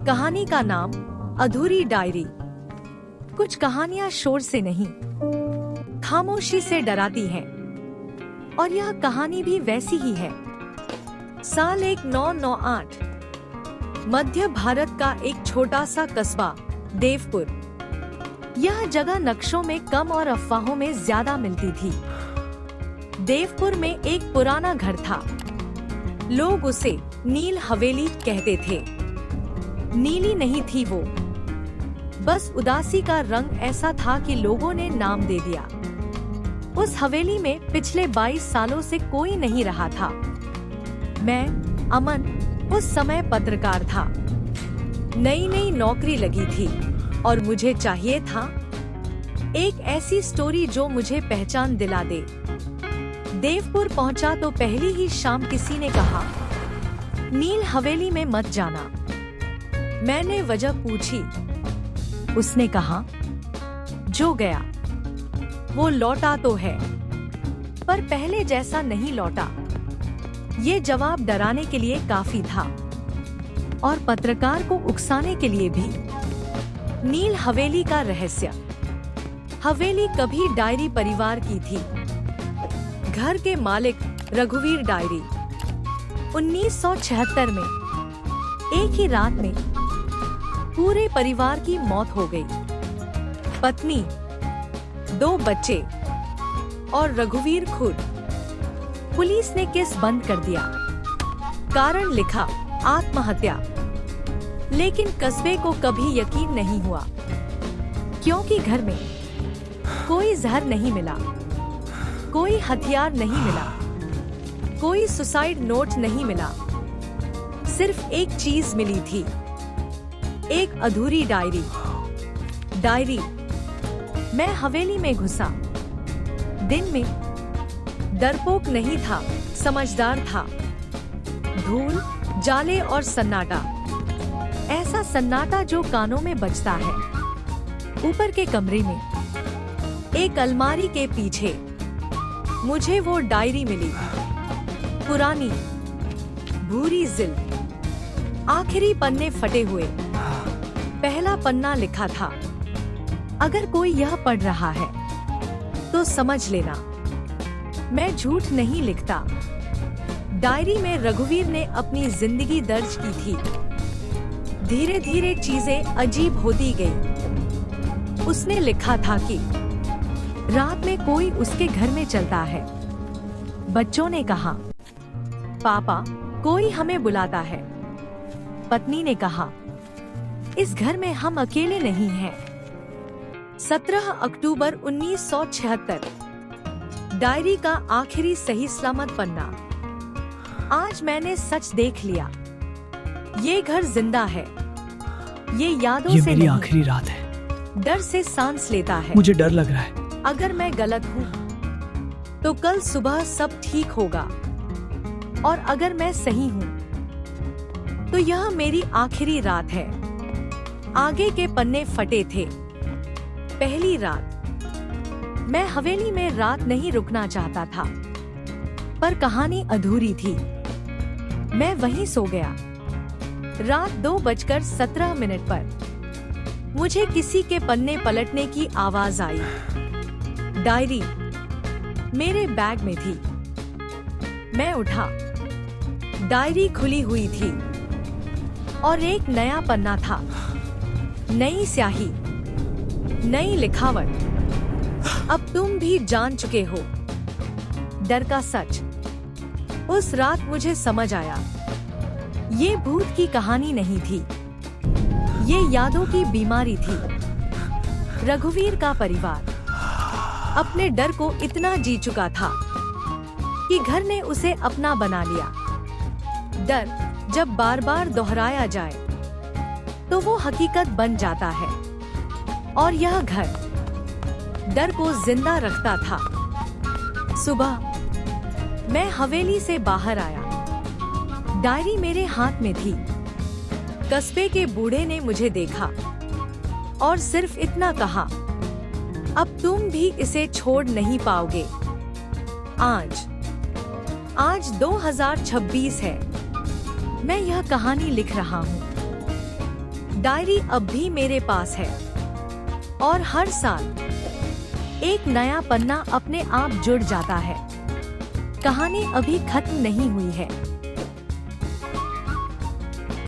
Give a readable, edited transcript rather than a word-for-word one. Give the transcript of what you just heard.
कहानी का नाम अधूरी डायरी। कुछ कहानियां शोर से नहीं, खामोशी से डराती हैं, और यह कहानी भी वैसी ही है। साल 1998, मध्य भारत का एक छोटा सा कस्बा देवपुर। यह जगह नक्शों में कम और अफवाहों में ज्यादा मिलती थी। देवपुर में एक पुराना घर था। लोग उसे नील हवेली कहते थे। नीली नहीं थी वो, बस उदासी का रंग ऐसा था कि लोगों ने नाम दे दिया। उस हवेली में पिछले 22 सालों से कोई नहीं रहा था। मैं, अमन, उस समय पत्रकार था। नई नई नौकरी लगी थी और मुझे चाहिए था एक ऐसी स्टोरी जो मुझे पहचान दिला दे। देवपुर पहुंचा तो पहली ही शाम किसी ने कहा, नील हवेली में मत जाना। मैंने वजह पूछी। उसने कहा, जो गया वो लौटा तो है, पर पहले जैसा नहीं लौटा। ये जवाब डराने के लिए काफी था और पत्रकार को उकसाने के लिए भी। नील हवेली का रहस्य। हवेली कभी डायरी परिवार की थी। घर के मालिक रघुवीर डायरी। 1976 में एक ही रात में पूरे परिवार की मौत हो गई। पत्नी, 2 बच्चे और रघुवीर खुद। पुलिस ने केस बंद कर दिया। कारण लिखा, आत्महत्या। लेकिन कस्बे को कभी यकीन नहीं हुआ, क्योंकि घर में कोई जहर नहीं मिला, कोई हथियार नहीं मिला, कोई सुसाइड नोट नहीं मिला। सिर्फ एक चीज मिली थी, एक अधूरी डायरी। मैं हवेली में घुसा। दिन में डरपोक नहीं था, समझदार था। धूल, जाले और सन्नाटा। ऐसा सन्नाटा जो कानों में बजता है। ऊपर के कमरे में एक अलमारी के पीछे मुझे वो डायरी मिली। पुरानी, भूरी जिल्द, आखिरी पन्ने फटे हुए। पहला पन्ना लिखा था, अगर कोई यह पढ़ रहा है तो समझ लेना मैं झूठ नहीं लिखता। डायरी में रघुवीर ने अपनी जिंदगी दर्ज की थी। धीरे धीरे चीजें अजीब होती गई। उसने लिखा था कि रात में कोई उसके घर में चलता है। बच्चों ने कहा, पापा, कोई हमें बुलाता है। पत्नी ने कहा, इस घर में हम अकेले नहीं हैं। 17 अक्टूबर 1976। डायरी का आखिरी सही सलामत पन्ना। आज मैंने सच देख लिया। ये घर जिंदा है। ये यादों से मेरी आखिरी रात है। डर से सांस लेता है। मुझे डर लग रहा है। अगर मैं गलत हूँ तो कल सुबह सब ठीक होगा, और अगर मैं सही हूँ तो यह मेरी आखिरी रात है। आगे के पन्ने फटे थे। पहली रात। मैं हवेली में रात नहीं रुकना चाहता था, पर कहानी अधूरी थी। मैं वहीं सो गया। रात 2:17 पर मुझे किसी के पन्ने पलटने की आवाज आई। डायरी मेरे बैग में थी। मैं उठा। डायरी खुली हुई थी और एक नया पन्ना था। नई स्याही, नई लिखावट। अब तुम भी जान चुके हो। डर का सच। उस रात मुझे समझ आया, ये भूत की कहानी नहीं थी, ये यादों की बीमारी थी। रघुवीर का परिवार अपने डर को इतना जी चुका था कि घर ने उसे अपना बना लिया। डर जब बार बार दोहराया जाए तो वो हकीकत बन जाता है, और यह घर डर को जिंदा रखता था। सुबह मैं हवेली से बाहर आया। डायरी मेरे हाथ में थी। कस्बे के बूढ़े ने मुझे देखा और सिर्फ इतना कहा, अब तुम भी इसे छोड़ नहीं पाओगे। आज 2026 है। मैं यह कहानी लिख रहा हूँ। डायरी अब भी मेरे पास है और हर साल एक नया पन्ना अपने आप जुड़ जाता है। कहानी अभी खत्म नहीं हुई है।